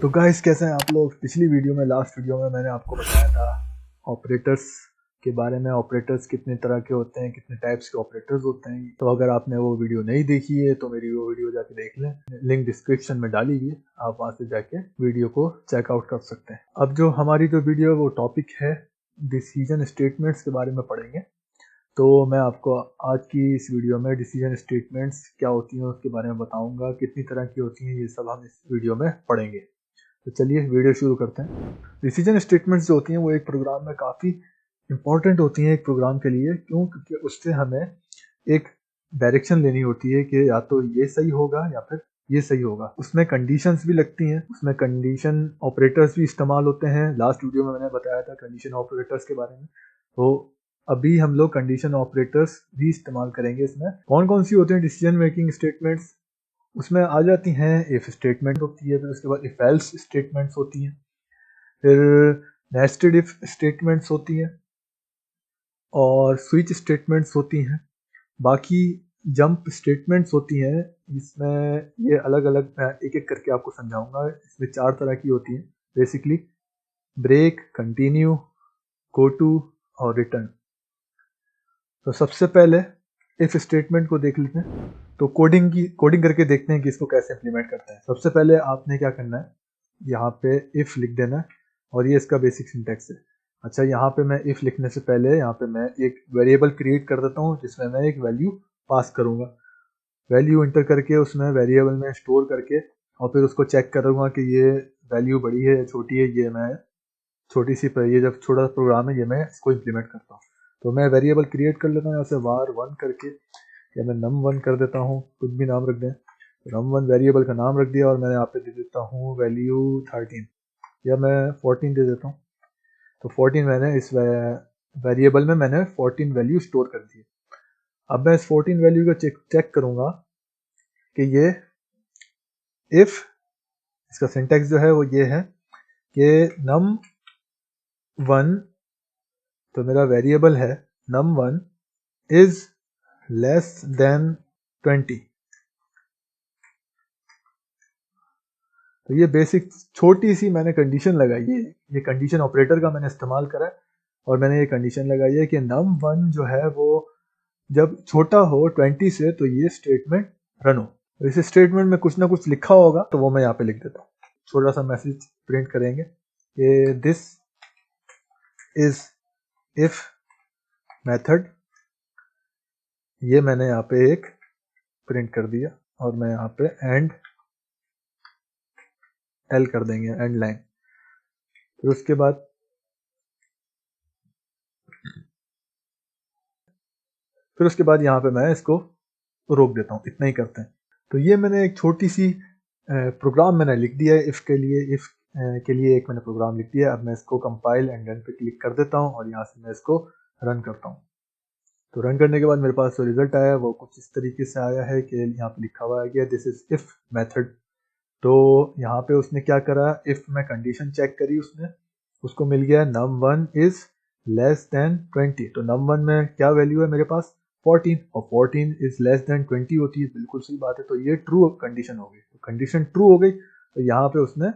तो गाइस कैसे हैं आप लोग। पिछली वीडियो में लास्ट वीडियो में मैंने आपको बताया था ऑपरेटर्स के बारे में। ऑपरेटर्स कितने तरह के होते हैं, कितने टाइप्स के ऑपरेटर्स होते हैं। तो अगर आपने वो वीडियो नहीं देखी है तो मेरी वो वीडियो जाके देख लें, लिंक डिस्क्रिप्शन में डाली हुई है, आप वहाँ से जाके वीडियो को चेकआउट कर सकते हैं। अब जो हमारी जो वीडियो है वो टॉपिक है डिसीजन स्टेटमेंट्स के बारे में पढ़ेंगे। तो मैं आपको आज की इस वीडियो में डिसीजन स्टेटमेंट्स क्या होती हैं उसके बारे में बताऊंगा, कितनी तरह की होती हैं, ये सब हम इस वीडियो में पढ़ेंगे। तो चलिए वीडियो शुरू करते हैं। डिसीजन स्टेटमेंट्स जो होती हैं वो एक प्रोग्राम में काफ़ी इंपॉर्टेंट होती हैं एक प्रोग्राम के लिए। क्यों? क्योंकि उससे हमें एक डायरेक्शन लेनी होती है कि या तो ये सही होगा या फिर ये सही होगा। उसमें कंडीशंस भी लगती हैं, उसमें कंडीशन ऑपरेटर्स भी इस्तेमाल होते हैं। लास्ट वीडियो में मैंने बताया था कंडीशन ऑपरेटर्स के बारे में। तो अभी हम लोग कंडीशन ऑपरेटर्स भी इस्तेमाल करेंगे। इसमें कौन कौन सी होती हैं डिसीजन मेकिंग स्टेटमेंट्स, उसमें आ जाती हैं इफ स्टेटमेंट होती है, फिर उसके बाद इफ एल्स स्टेटमेंट्स होती हैं, फिर नेस्टेड इफ स्टेटमेंट्स होती हैं और स्विच स्टेटमेंट्स होती हैं। बाकी जंप स्टेटमेंट्स होती हैं। इसमें ये अलग अलग मैं एक एक करके आपको समझाऊंगा। इसमें 4 तरह की होती हैं basically: break, continue, go to और रिटर्न। तो सबसे पहले इफ स्टेटमेंट को देख लेते हैं। तो कोडिंग करके देखते हैं कि इसको कैसे इम्प्लीमेंट करते हैं। सबसे पहले आपने क्या करना है, यहाँ पे इफ लिख देना है और ये इसका बेसिक सिंटैक्स है। अच्छा, यहाँ पे मैं इफ लिखने से पहले यहाँ पे मैं एक वेरिएबल क्रिएट कर देता हूँ जिसमें मैं एक वैल्यू पास करूँगा। वैल्यू इंटर करके उसमें वेरिएबल में स्टोर करके और फिर उसको चेक करूँगा कि ये वैल्यू बड़ी है या छोटी है। ये मैं छोटी सी ये जब छोटा प्रोग्राम है ये मैं इसको इम्प्लीमेंट करता हूँ। तो मैं वेरिएबल क्रिएट कर लेता हूँ यहाँ से var1 करके, या मैं num1 कर देता हूँ, कुछ भी नाम रख दें। num1 वेरिएबल का नाम रख दिया और मैंने यहाँ पे दे देता हूँ वैल्यू 13 या मैं 14 दे देता हूँ। तो 14 मैंने इस वेरिएबल में मैंने 14 वैल्यू स्टोर कर दी। अब मैं इस 14 वैल्यू को चेक करूँगा कि ये इफ, इसका सिंटैक्स जो है वो ये है कि num1, तो मेरा वेरिएबल है num1 इज लेस देन 20। तो ये बेसिक छोटी सी मैंने कंडीशन लगाई है। ये कंडीशन ऑपरेटर का मैंने इस्तेमाल करा है और मैंने ये कंडीशन लगाई है कि num1 जो है वो जब छोटा हो 20 से तो ये स्टेटमेंट रन हो। तो इस स्टेटमेंट में कुछ ना कुछ लिखा होगा तो वो मैं यहाँ पे लिख देता हूँ। छोटा सा मैसेज प्रिंट करेंगे कि दिस इज इफ मेथड। ये मैंने यहाँ पे एक प्रिंट कर दिया और मैं यहाँ पे एंड एल कर देंगे, एंड लाइन। फिर उसके बाद यहाँ पे मैं इसको रोक देता हूँ। इतना ही करते हैं। तो ये मैंने एक छोटी सी प्रोग्राम मैंने लिख दिया है इफ के लिए। इफ के लिए एक मैंने प्रोग्राम लिख दिया। अब मैं इसको कंपाइल एंड रन पे क्लिक कर देता हूँ और यहाँ से मैं इसको रन करता हूँ। तो रन करने के बाद मेरे पास जो रिजल्ट आया वो कुछ इस तरीके से आया है कि यहाँ पे लिखा हुआ है दिस इज इफ मेथड। तो यहाँ पे उसने क्या करा, इफ में कंडीशन चेक करी उसने, उसको मिल गया num1 इज लेस देन 20। तो num1 में क्या वैल्यू है मेरे पास 14, और 14 इज लेस देन 20 होती है। बिल्कुल सही बात है। तो ये ट्रू कंडीशन हो गई। तो कंडीशन ट्रू हो गई तो यहाँ पे उसने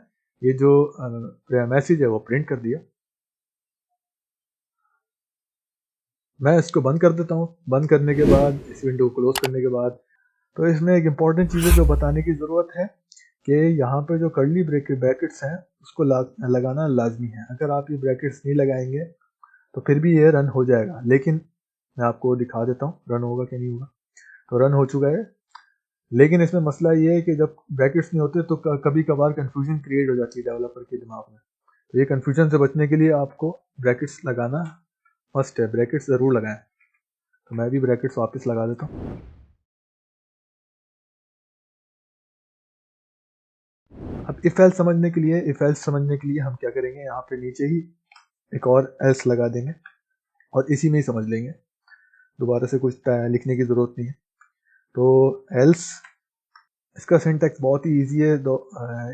ये जो मैसेज है वो प्रिंट कर दिया। मैं इसको बंद कर देता हूँ। बंद करने के बाद इस विंडो को क्लोज करने के बाद तो इसमें एक इम्पॉर्टेंट चीज़ है जो बताने की ज़रूरत है कि यहाँ पे जो कर्ली ब्रैकेट्स हैं उसको लगाना लाजमी है। अगर आप ये ब्रैकेट्स नहीं लगाएंगे तो फिर भी ये रन हो जाएगा। लेकिन मैं आपको दिखा देता हूँ रन होगा कि नहीं होगा। तो रन हो चुका है। लेकिन इसमें मसला ये है कि जब ब्रैकेट्स नहीं होते तो कभी कभार कन्फ्यूजन क्रिएट हो जाती है डेवलपर के दिमाग में। तो ये कन्फ्यूजन से बचने के लिए आपको ब्रैकेट्स लगाना मस्ट है। ब्रैकेट्स ज़रूर लगाएं। तो मैं भी ब्रैकेट्स वापस लगा देता हूँ। अब इफ एल्स समझने के लिए हम क्या करेंगे, यहाँ पे नीचे ही एक और एल्स लगा देंगे और इसी में ही समझ लेंगे। दोबारा से कुछ लिखने की ज़रूरत नहीं है। तो एल्स, इसका सिंटैक्स बहुत ही इजी है। तो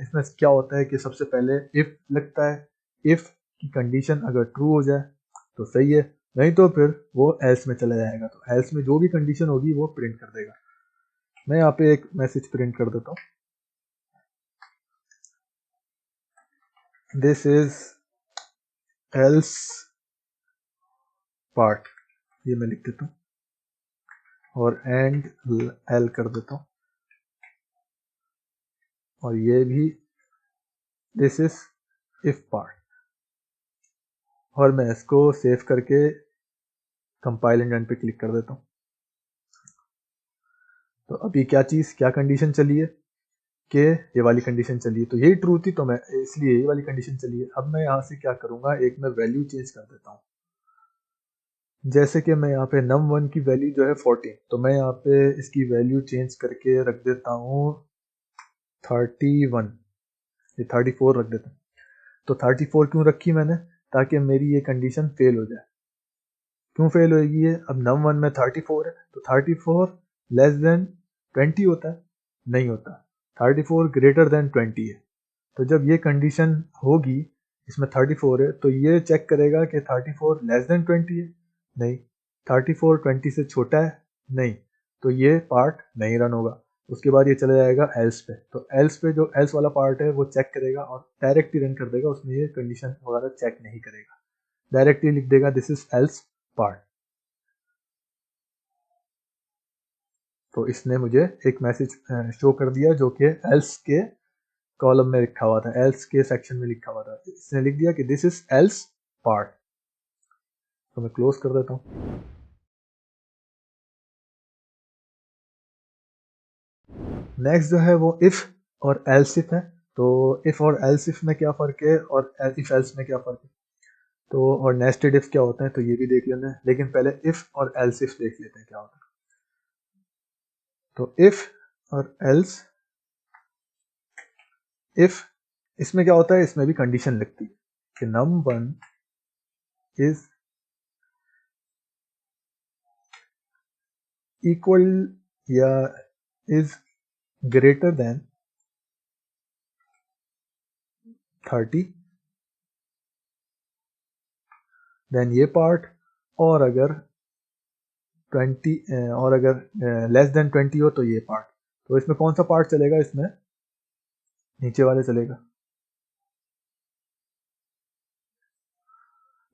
इसमें क्या होता है कि सबसे पहले इफ लगता है। इफ की कंडीशन अगर ट्रू हो जाए तो सही है, नहीं तो फिर वो एल्स में चला जाएगा। तो एल्स में जो भी कंडीशन होगी वो प्रिंट कर देगा। मैं यहाँ पे एक मैसेज प्रिंट कर देता हूँ। दिस इज एल्स पार्ट, ये मैं लिख देता हूँ और एंड एल कर देता हूँ, और ये भी दिस इज इफ पार्ट, और मैं इसको सेव करके कंपाइल एंड रन पे क्लिक कर देता हूँ। तो अभी क्या कंडीशन चली है कि ये वाली कंडीशन चली है, तो यही ट्रू थी, तो मैं इसलिए ये वाली कंडीशन चली है। अब मैं यहाँ से क्या करूँगा, एक मैं वैल्यू चेंज कर देता हूँ। जैसे कि मैं यहाँ पे num1 की वैल्यू जो है 14, तो मैं यहाँ पे इसकी वैल्यू चेंज करके रख देता हूँ 31, ये 34 रख देता हूँ। तो 34 क्यों रखी मैंने, ताकि मेरी ये कंडीशन फेल हो जाए। क्यों फेल होएगी ये, अब num1 में 34 है, तो 34 लेस देन 20 होता है, नहीं होता, 34 ग्रेटर देन 20 है। तो जब ये कंडीशन होगी, इसमें 34 है, तो ये चेक करेगा कि 34 लेस देन 20 है, नहीं, 34 20 से छोटा है, नहीं, तो ये पार्ट नहीं रन होगा। उसके बाद ये चला जाएगा एल्स पे, तो एल्स पे जो एल्स वाला पार्ट है वो चेक करेगा और डायरेक्ट ही रन कर देगा, उसमें ये कंडीशन वगैरह चेक नहीं करेगा, डायरेक्टली लिख देगा दिस इज एल्स पार्ट। तो इसने मुझे एक मैसेज शो कर दिया जो कि एल्स के कॉलम में लिखा हुआ था, एल्स के सेक्शन में लिखा हुआ था, इसने लिख दिया कि दिस इज एल्स पार्ट। तो मैं क्लोज कर देता हूँ। नेक्स्ट जो है वो इफ और एल्स इफ है। तो इफ और एल्स इफ में क्या फ़र्क है और इफ एल्स में क्या फ़र्क है, तो और नेस्टेड इफ क्या होता है, तो ये भी देख लेना है, लेकिन पहले इफ और एल्स इफ देख लेते हैं क्या होता है। तो इफ और एल्स इफ, इसमें क्या होता है, इसमें भी कंडीशन लगती है कि num1 इज इक्वल या इज ग्रेटर देन 30, देन ये पार्ट, और अगर 20 और अगर लेस देन 20 हो तो ये पार्ट। तो इसमें कौन सा पार्ट चलेगा, इसमें नीचे वाले चलेगा।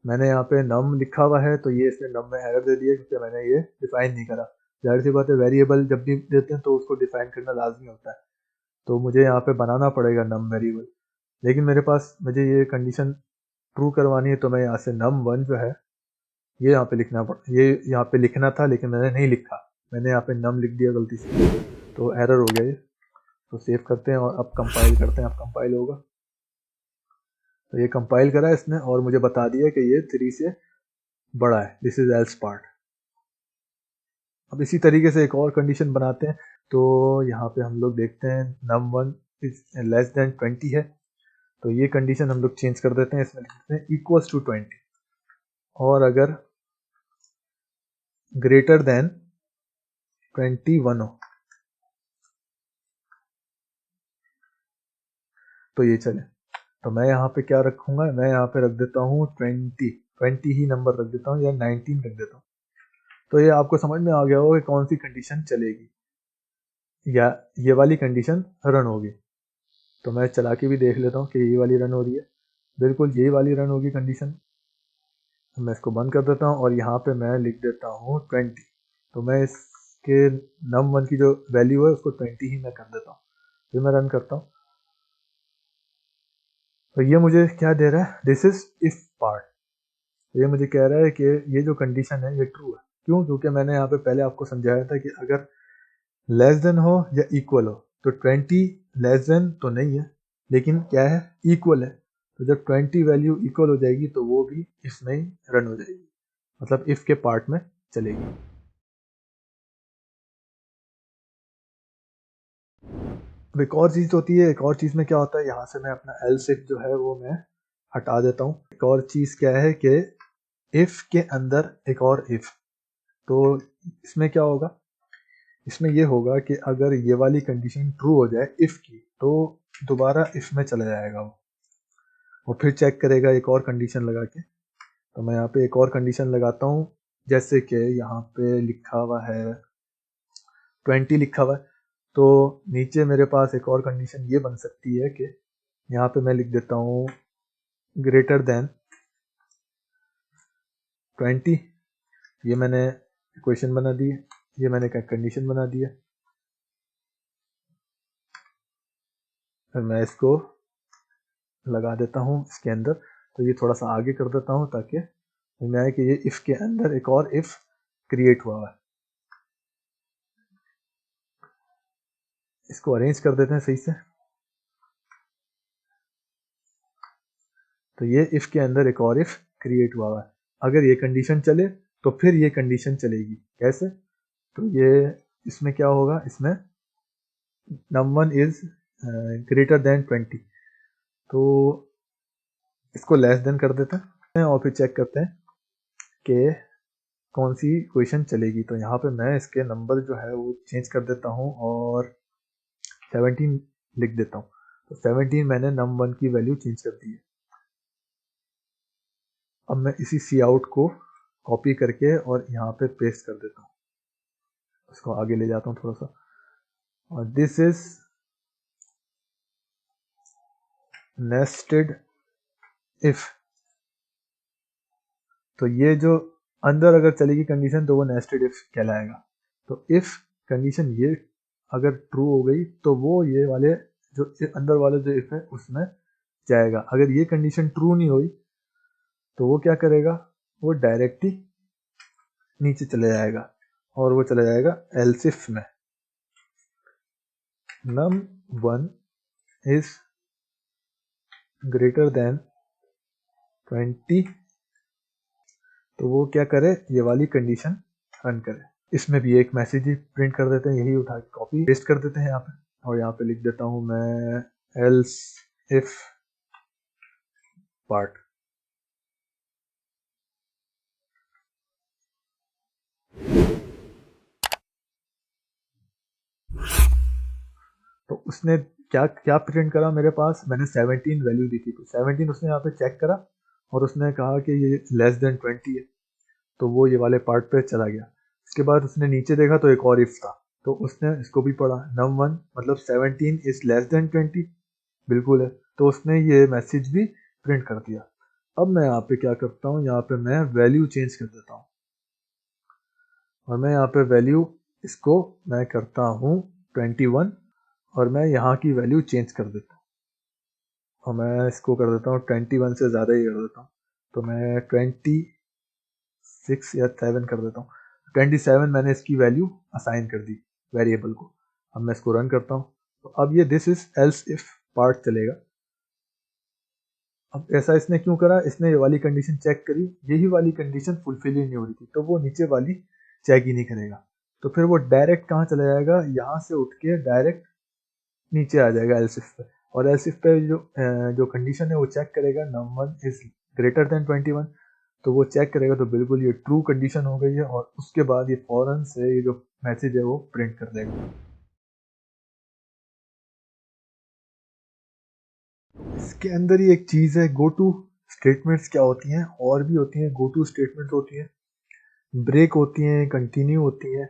मैंने यहाँ पे नम लिखा हुआ है, तो ये इसने नम में एरर दे दिया क्योंकि मैंने ये डिफाइन नहीं करा। जाहिर सी बात है, वेरिएबल जब भी देते हैं तो उसको डिफाइन करना लाजमी होता है, तो मुझे यहाँ पे बनाना पड़ेगा नम वेरिएबल, लेकिन मेरे पास मुझे ये कंडीशन ट्रू करवानी है, तो मैं यहाँ से num1 जो है ये यहाँ पे ये यहाँ पे लिखना था, लेकिन मैंने नहीं लिखा, मैंने यहाँ पे नम लिख दिया गलती से, तो एरर हो गया ये। तो सेव करते हैं और अब कंपाइल करते हैं, अब कंपाइल होगा। तो ये कंपाइल करा इसने और मुझे बता दिया कि ये 3 से बड़ा है, दिस इज एल्स पार्ट। अब इसी तरीके से एक और कंडीशन बनाते हैं। तो यहाँ पे हम लोग देखते हैं num1 इज लेस देन 20 है, तो ये कंडीशन हम लोग चेंज कर देते हैं, इसमें लिखते हैं इक्वल्स टू 20, और अगर ग्रेटर देन 21 हो तो ये चले। तो मैं यहाँ पे क्या रखूंगा, मैं यहाँ पे रख देता हूँ 20 ही नंबर रख देता हूँ, या 19 रख देता हूँ। तो ये आपको समझ में आ गया होगा कि कौन सी कंडीशन चलेगी, या ये वाली कंडीशन रन होगी। तो मैं चला के भी देख लेता हूँ कि ये वाली रन हो रही है, बिल्कुल यही वाली रन होगी कंडीशन। मैं इसको बंद कर देता हूँ और यहाँ पे मैं लिख देता हूँ 20। तो मैं इसके num1 की जो वैल्यू है उसको 20 ही मैं कर देता हूँ, फिर मैं रन करता हूँ। तो ये मुझे क्या दे रहा है, दिस इज इफ पार्ट। ये मुझे कह रहा है कि ये जो कंडीशन है ये ट्रू है। क्यों, क्योंकि मैंने यहाँ पे पहले आपको समझाया था कि अगर लेस देन हो या इक्वल हो, तो 20 लेस देन तो नहीं है, लेकिन क्या है, इक्वल है। तो जब 20 वैल्यू इक्वल हो जाएगी तो वो भी इसमें ही रन हो जाएगी, मतलब इफ के पार्ट में चलेगी। अब एक और चीज़ होती है, एक और चीज़ में क्या होता है, यहाँ से मैं अपना एल्स इफ जो है वो मैं हटा देता हूँ। एक और चीज़ क्या है कि इफ के अंदर एक और इफ, तो इसमें क्या होगा, इसमें ये होगा कि अगर ये वाली कंडीशन ट्रू हो जाए इफ की, तो दोबारा इफ में चला जाएगा वो, और फिर चेक करेगा एक और कंडीशन लगा के। तो मैं यहाँ पे एक और कंडीशन लगाता हूँ, जैसे कि यहाँ पे लिखा हुआ है 20 लिखा हुआ है, तो नीचे मेरे पास एक और कंडीशन ये बन सकती है कि यहाँ पे मैं लिख देता हूँ ग्रेटर देन 20, ये मैंने इक्वेशन बना दी है, ये मैंने कंडीशन बना दी है। फिर मैं इसको लगा देता हूँ इसके अंदर, तो ये थोड़ा सा आगे कर देता हूँ ताकि मैं आए कि ये इफ के अंदर एक और इफ क्रिएट हुआ है। इसको अरेंज कर देते हैं सही से। तो ये इफ के अंदर एक और इफ क्रिएट हुआ है। अगर ये कंडीशन चले तो फिर ये कंडीशन चलेगी। कैसे? तो ये इसमें क्या होगा, इसमें num1 इज ग्रेटर देन 20, तो इसको लेस देन कर देते हैं और फिर चेक करते हैं कि कौन सी इक्वेशन चलेगी। तो यहाँ पे मैं इसके नंबर जो है वो चेंज कर देता हूँ और 17 लिख देता हूँ। तो 17 मैंने num1 की वैल्यू चेंज कर दी है। अब मैं इसी सी आउट को कॉपी करके और यहाँ पे पेस्ट कर देता हूँ। इसको आगे ले जाता हूँ थोड़ा सा, और दिस इज नेस्टेड इफ। तो ये जो अंदर अगर चलेगी कंडीशन तो वो नेस्टेड इफ कहलाएगा। तो इफ कंडीशन ये अगर ट्रू हो गई तो वो ये वाले जो अंदर वाला जो इफ है उसमें जाएगा। अगर ये कंडीशन ट्रू नहीं हुई तो वो क्या करेगा, वो डायरेक्ट ही नीचे चले जाएगा और वो चला जाएगा एल्स इफ में। num1 is greater than 20, तो वो क्या करे, ये वाली कंडीशन रन करे। इसमें भी एक मैसेज ही प्रिंट कर देते हैं, यही उठा के कॉपी पेस्ट कर देते हैं यहाँ पे, और यहाँ पे लिख देता हूँ मैं एल्स इफ पार्ट। तो उसने क्या क्या प्रिंट करा मेरे पास, मैंने 17 वैल्यू दी थी, तो 17 उसने यहाँ पे चेक करा और उसने कहा कि ये लेस देन 20 है, तो वो ये वाले पार्ट पे चला गया। इसके बाद उसने नीचे देखा तो एक और इफ था, तो उसने इसको भी पढ़ा, num1 मतलब 17 इज लेस देन 20, बिल्कुल है, तो उसने ये मैसेज भी प्रिंट कर दिया। अब मैं यहाँ पे क्या करता हूँ, यहाँ पे मैं वैल्यू चेंज कर देता हूँ, और मैं यहाँ पे वैल्यू इसको मैं करता हूँ 21, और मैं यहाँ की वैल्यू चेंज कर देता हूँ, और मैं इसको कर देता हूँ 21 से ज़्यादा ही कर देता हूँ, तो मैं 26 या 7 कर देता हूँ। 27 मैंने इसकी वैल्यू असाइन कर दी वेरिएबल को। अब मैं इसको रन करता हूँ, तो अब ये this is else if part चलेगा। अब ऐसा इसने क्यों करा, इसने ये वाली कंडीशन चेक करी, यही वाली कंडीशन फुलफिल ही नहीं हो रही थी, तो वो नीचे वाली चेक ही नहीं करेगा, तो फिर वो डायरेक्ट कहाँ चला जाएगा, यहाँ से उठ के डायरेक्ट नीचे आ जाएगा एल्स इफ पे, और एल्स इफ पे जो कंडीशन है वो चेक करेगा num1 इज ग्रेटर देन 21, तो वो चेक करेगा तो बिल्कुल ये ट्रू कंडीशन हो गई है, और उसके बाद ये फौरन से ये जो मैसेज है वो प्रिंट कर देगा। इसके अंदर ही एक चीज़ है, गो टू स्टेटमेंट्स क्या होती हैं, और भी होती हैं, गो टू स्टेटमेंट्स होती हैं, ब्रेक होती हैं, कंटिन्यू होती हैं,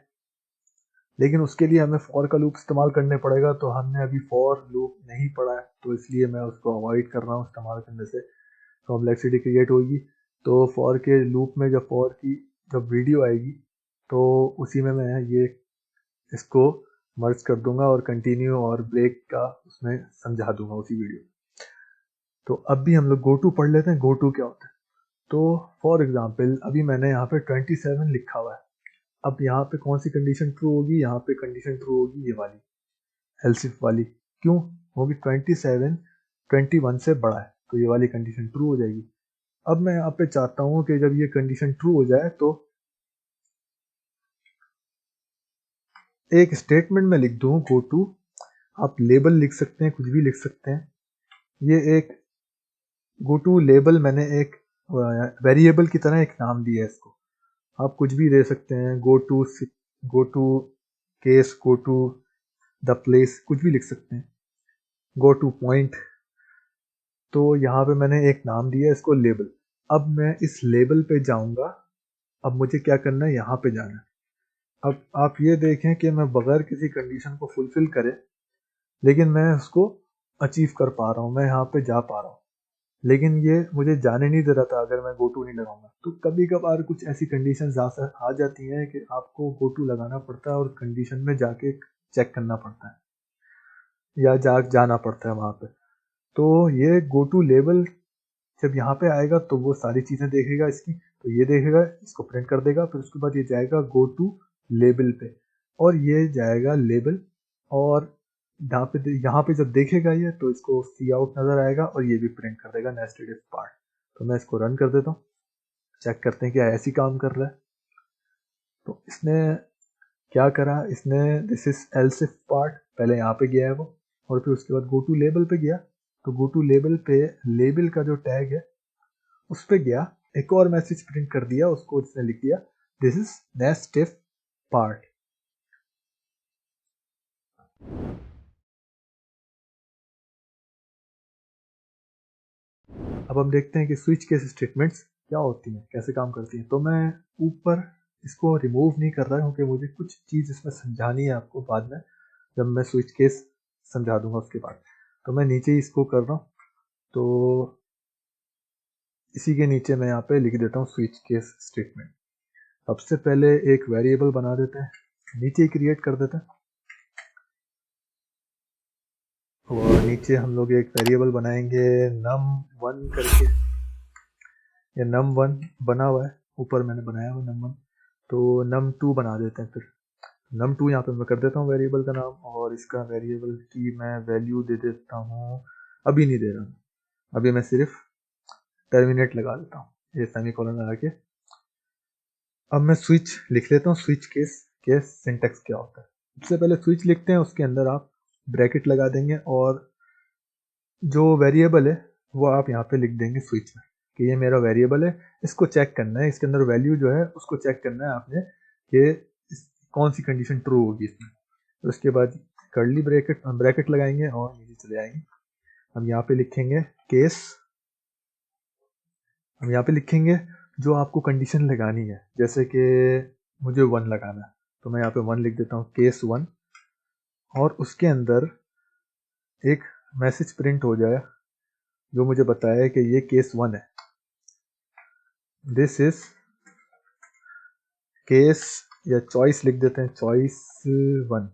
लेकिन उसके लिए हमें फॉर का लूप इस्तेमाल करने पड़ेगा, तो हमने अभी फॉर लूप नहीं पढ़ा है, तो इसलिए मैं उसको अवॉइड कर रहा हूँ इस्तेमाल करने से, कॉम्प्लेक्सिटी क्रिएट होगी। तो फॉर के लूप में जब फॉर की जब वीडियो आएगी तो उसी में मैं ये इसको मर्ज कर दूंगा और कंटिन्यू और ब्रेक का उसमें समझा दूंगा उसी वीडियो। तो अब भी हम लोग गो टू पढ़ लेते हैं, गो टू क्या होता है। तो फॉर एग्जांपल अभी मैंने यहाँ पे 27 लिखा हुआ है, अब यहाँ पे कौन सी कंडीशन ट्रू होगी, यहाँ पे कंडीशन ट्रू होगी ये वाली एल्स इफ वाली, क्यों होगी, 27 21 से बड़ा है, तो ये वाली कंडीशन ट्रू हो जाएगी। अब मैं यहाँ पे चाहता हूँ कि जब ये कंडीशन ट्रू हो जाए तो एक स्टेटमेंट में लिख दूँ गो टू, आप लेबल लिख सकते हैं, कुछ भी लिख सकते हैं, ये एक गो टू लेबल मैंने एक वेरिएबल की तरह एक नाम दिया है इसको, आप कुछ भी दे सकते हैं, go to case, go to the place, कुछ भी लिख सकते हैं, गो टू पॉइंट। तो यहाँ पे मैंने एक नाम दिया है इसको लेबल। अब मैं इस लेबल पे जाऊंगा, अब मुझे क्या करना है, यहाँ पे जाना है। अब आप ये देखें कि मैं बगैर किसी कंडीशन को फुलफिल करे लेकिन मैं उसको अचीव कर पा रहा हूँ, मैं यहाँ पे जा पा रहा हूँ। लेकिन ये मुझे जाने नहीं दे रहा था अगर मैं GoTo नहीं लगाऊंगा। तो कभी कभार कुछ ऐसी कंडीशन आ जाती हैं कि आपको GoTo लगाना पड़ता है और कंडीशन में जाके चेक करना पड़ता है या जाना पड़ता है वहाँ पे। तो ये GoTo लेबल जब यहाँ पे आएगा तो वो सारी चीज़ें देखेगा इसकी, तो ये देखेगा, इसको प्रिंट कर देगा, फिर उसके बाद ये जाएगा GoTo लेबल पे और ये जाएगा लेबल, और यहाँ पे जब देखेगा ये तो इसको सी आउट नज़र आएगा और ये भी प्रिंट कर देगा नेस्टेड इफ पार्ट। तो मैं इसको रन कर देता हूँ, चेक करते हैं क्या ऐसी काम कर रहा है। तो इसने क्या करा, इसने this is else if part पहले यहाँ पे गया है वो, और फिर उसके बाद GoTo लेबल पे गया, तो GoTo लेबल पे लेबल का जो टैग है उस पे गया, एक और मैसेज प्रिंट कर दिया, उसको इसने लिख दिया this is nest if part. अब हम देखते हैं कि स्विच केस स्टेटमेंट्स क्या होती हैं, कैसे काम करती हैं। तो मैं ऊपर इसको रिमूव नहीं कर रहा क्योंकि मुझे कुछ चीज़ इसमें समझानी है आपको बाद में, जब मैं स्विच केस समझा दूंगा उसके बाद। तो मैं नीचे ही इसको कर रहा हूँ, तो इसी के नीचे मैं यहाँ पे लिख देता हूँ स्विच केस स्टेटमेंट। सबसे पहले एक वेरिएबल बना देते हैं, नीचे ही क्रिएट कर देते हैं, और नीचे हम लोग एक वेरिएबल बनाएंगे num1 करके। ये num1 बना हुआ है, ऊपर मैंने बनाया हुआ num1, तो num2 बना देते हैं। फिर num2 यहाँ पे मैं कर देता हूँ वेरिएबल का नाम, और इसका वेरिएबल की मैं वैल्यू दे देता हूँ, अभी नहीं दे रहा हूँ, अभी मैं सिर्फ टर्मिनेट लगा देता हूँ, ये सेमीकोलन लगा के। अब मैं स्विच लिख लेता हूँ, स्विच के सिंटेक्स क्या होता है। सबसे पहले स्विच लिखते हैं, उसके अंदर आप ब्रैकेट लगा देंगे और जो वेरिएबल है वो आप यहाँ पे लिख देंगे स्विच में कि ये मेरा वेरिएबल है, इसको चेक करना है, इसके अंदर वैल्यू जो है उसको चेक करना है आपने कि कौन सी कंडीशन ट्रू होगी इसमें। तो उसके बाद कर्ली ब्रैकेट लगाएंगे और नीचे चले आएंगे। हम यहाँ पे लिखेंगे केस, हम यहाँ पे लिखेंगे जो आपको कंडीशन लगानी है, जैसे कि मुझे 1 लगाना है तो मैं यहाँ पे 1 लिख देता हूँ, केस 1, और उसके अंदर एक मैसेज प्रिंट हो जाए जो मुझे बताया कि ये केस 1 है, दिस इज केस, या चॉइस लिख देते हैं, चॉइस 1,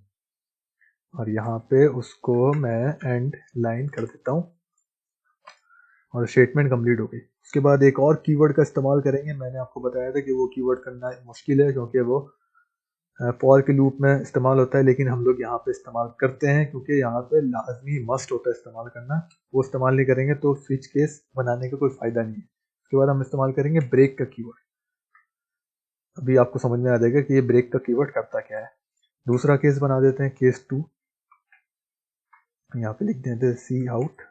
और यहाँ पे उसको मैं एंड लाइन कर देता हूँ और स्टेटमेंट कंप्लीट हो गई। उसके बाद एक और कीवर्ड का इस्तेमाल करेंगे, मैंने आपको बताया था कि वो कीवर्ड करना मुश्किल है क्योंकि वो फॉर के लूप में इस्तेमाल होता है, लेकिन हम लोग यहाँ पे इस्तेमाल करते हैं क्योंकि यहाँ पे लाजमी मस्ट होता है इस्तेमाल करना। वो इस्तेमाल नहीं करेंगे तो स्विच केस बनाने का कोई फ़ायदा नहीं है। उसके बाद हम इस्तेमाल करेंगे ब्रेक का कीवर्ड। अभी आपको समझ में आ जाएगा कि ये ब्रेक का कीवर्ड करता क्या है। दूसरा केस बना देते हैं, केस 2, यहाँ पे लिख देते हैं सी आउट,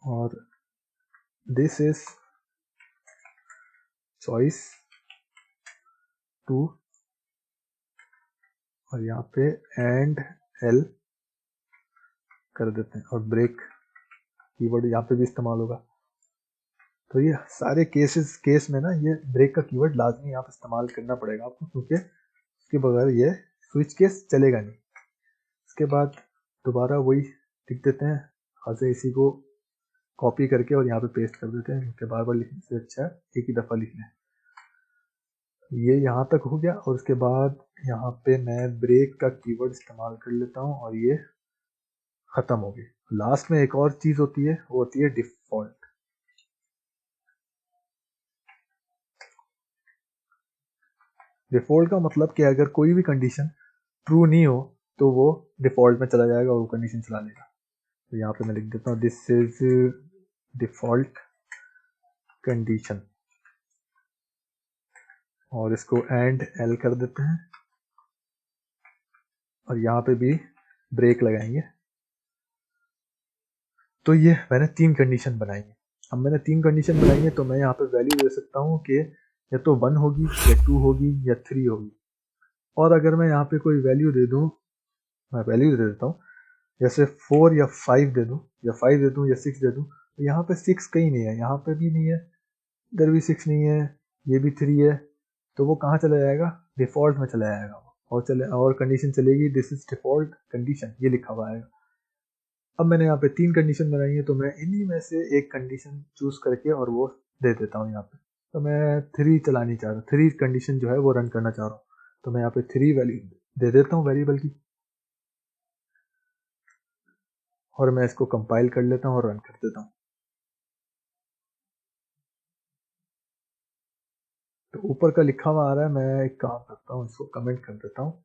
और दिस इज चॉइस 2, और यहाँ पे एंड एल कर देते हैं, और ब्रेक कीवर्ड यहाँ पे भी इस्तेमाल होगा। तो ये सारे केस में ना ये ब्रेक का कीवर्ड लाजमी यहाँ पे इस्तेमाल करना पड़ेगा आपको, क्योंकि उसके बगैर ये स्विच केस चलेगा नहीं। इसके बाद दोबारा वही लिख देते हैं, खासे इसी को कॉपी करके और यहाँ पे पेस्ट कर देते हैं, क्योंकि बार बार लिखने से अच्छा है एक ही दफ़ा लिख लें। ये यहाँ तक हो गया, और उसके बाद यहाँ पे मैं ब्रेक का कीवर्ड इस्तेमाल कर लेता हूँ और ये ख़त्म हो गई। लास्ट में एक और चीज़ होती है, वो होती है डिफ़ॉल्ट। डिफ़ॉल्ट का मतलब कि अगर कोई भी कंडीशन ट्रू नहीं हो तो वो डिफ़ॉल्ट में चला जाएगा और वो कंडीशन चला लेगा। तो यहाँ पे मैं लिख देता हूँ दिस इज डिफ़ॉल्ट कंडीशन, और इसको एंड एल कर देते हैं, और यहाँ पे भी ब्रेक लगाएंगे। तो ये मैंने 3 कंडीशन बनाई है। अब मैंने 3 कंडीशन बनाई है तो मैं यहाँ पे वैल्यू दे सकता हूँ कि या तो 1 होगी या 2 होगी या 3 होगी। और अगर मैं यहाँ पे कोई वैल्यू दे दूँ, मैं वैल्यू दे देता हूँ, जैसे 4 या 5 दे दूँ, या 5 दे दूँ या 6 दे दूँ, तो यहाँ पे 6 कहीं नहीं है, यहाँ पे भी नहीं है, इधर भी 6 नहीं है, ये भी 3 है, तो वो कहाँ चला जाएगा, डिफ़ॉल्ट में चला जाएगा। और कंडीशन चलेगी दिस इज डिफ़ॉल्ट कंडीशन, ये लिखा हुआ आएगा। अब मैंने यहाँ पे 3 कंडीशन बनाई है, तो मैं इन्हीं में से एक कंडीशन चूज करके और वो दे देता हूँ यहाँ पे। तो मैं 3 चलानी चाह रहा हूँ, 3 कंडीशन जो है वो रन करना चाह रहा हूँ, तो मैं यहाँ पे 3 वैल्यू दे देता हूँ वेरिएबल की, और मैं इसको कंपाइल कर लेता हूँ और रन कर देता हूँ। तो ऊपर का लिखा हुआ आ रहा है, मैं एक काम करता हूँ, इसको कमेंट कर देता हूँ,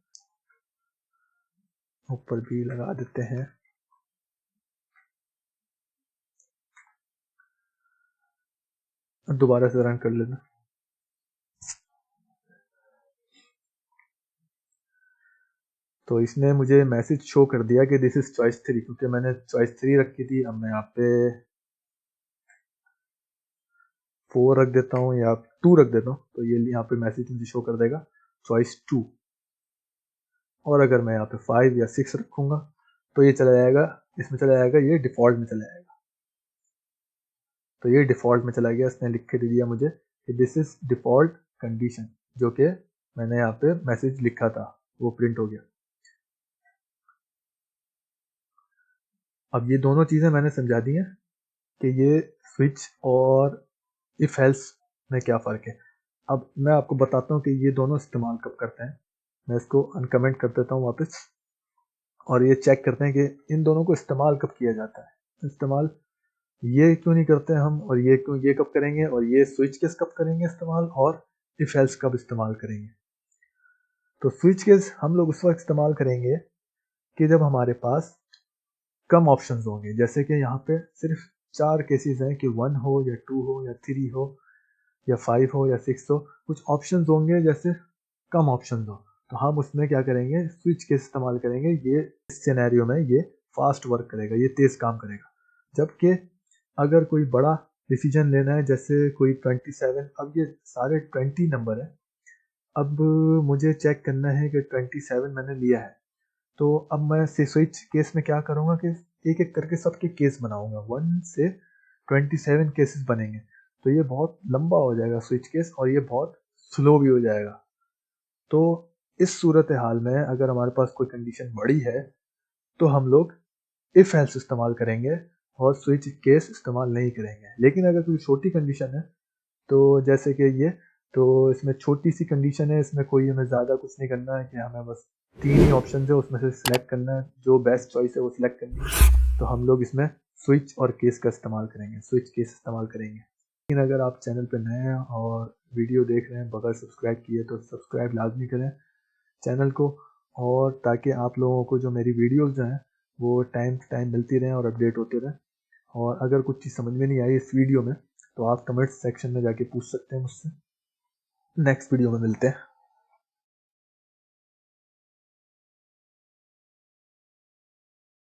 ऊपर भी लगा देते हैं। दोबारा से रन कर लेना। तो इसने मुझे मैसेज शो कर दिया कि दिस इज चॉइस 3, क्योंकि मैंने चॉइस 3 रखी थी। अब मैं यहाँ पे 4 रख देता हूँ या 2 रख देता हूँ, तो ये यहाँ पे मैसेज मुझे शो कर देगा चॉइस 2। और अगर मैं यहाँ पे 5 या 6 रखूंगा तो ये चला जाएगा, इसमें चला जाएगा, ये डिफॉल्ट में चला जाएगा। तो ये डिफॉल्ट में चला गया, इसने लिख के दे दिया मुझे कि दिस इज डिफॉल्ट कंडीशन, जो कि मैंने यहाँ पे मैसेज लिखा था वो प्रिंट हो गया। अब ये दोनों चीज़ें मैंने समझा दी हैं कि ये स्विच और इफ एल्स में क्या फ़र्क है। अब मैं आपको बताता हूँ कि ये दोनों इस्तेमाल कब करते हैं। मैं इसको अनकमेंट कर देता हूँ वापस, और ये चेक करते हैं कि इन दोनों को इस्तेमाल कब किया जाता है। इस्तेमाल ये क्यों नहीं करते हम, और ये क्यों, ये कब करेंगे, और ये स्विच केस कब करेंगे इस्तेमाल, और इफ एल्स कब इस्तेमाल करेंगे। तो स्विच केस हम लोग उस वक्त इस्तेमाल करेंगे कि जब हमारे पास कम ऑप्शंस होंगे, जैसे कि यहाँ पे सिर्फ 4 केसेस हैं कि 1 हो या 2 हो या 3 हो या 5 हो या 6 हो, कुछ ऑप्शंस होंगे जैसे कम ऑप्शंस हो, तो हम उसमें क्या करेंगे, स्विच केस इस्तेमाल करेंगे। ये इस सिनेरियो में ये फास्ट वर्क करेगा, ये तेज काम करेगा। जबकि अगर कोई बड़ा डिसीजन लेना है, जैसे कोई 27, अब ये सारे 20 नंबर है, अब मुझे चेक करना है कि 27 मैंने लिया है, तो अब मैं स्विच केस में क्या करूँगा कि एक एक करके सबके केस बनाऊंगा, 1 से 27 केसेस बनेंगे। तो ये बहुत लंबा हो जाएगा स्विच केस, और ये बहुत स्लो भी हो जाएगा। तो इस सूरत हाल में अगर हमारे पास कोई कंडीशन बड़ी है तो हम लोग इफ एल्स इस्तेमाल करेंगे और स्विच केस इस्तेमाल नहीं करेंगे। लेकिन अगर कोई छोटी कंडीशन है, तो जैसे कि ये, तो इसमें छोटी सी कंडीशन है, इसमें कोई हमें ज़्यादा कुछ नहीं करना है कि हमें बस 3 ही ऑप्शन है, उसमें से सिलेक्ट करना है, जो बेस्ट चॉइस है वो सिलेक्ट करनी है। तो हम लोग इसमें स्विच और केस का इस्तेमाल करेंगे, स्विच केस इस्तेमाल करेंगे। लेकिन अगर आप चैनल पर नए हैं और वीडियो देख रहे हैं बगैर सब्सक्राइब किए, तो सब्सक्राइब लाजमी करें चैनल को, और ताकि आप लोगों को जो मेरी वीडियोस जो हैं वो टाइम टू टाइम मिलती रहें और अपडेट होते रहें। और अगर कुछ चीज़ समझ में नहीं आई इस वीडियो में, तो आप कमेंट सेक्शन में जाके पूछ सकते हैं मुझसे। नेक्स्ट वीडियो में मिलते हैं।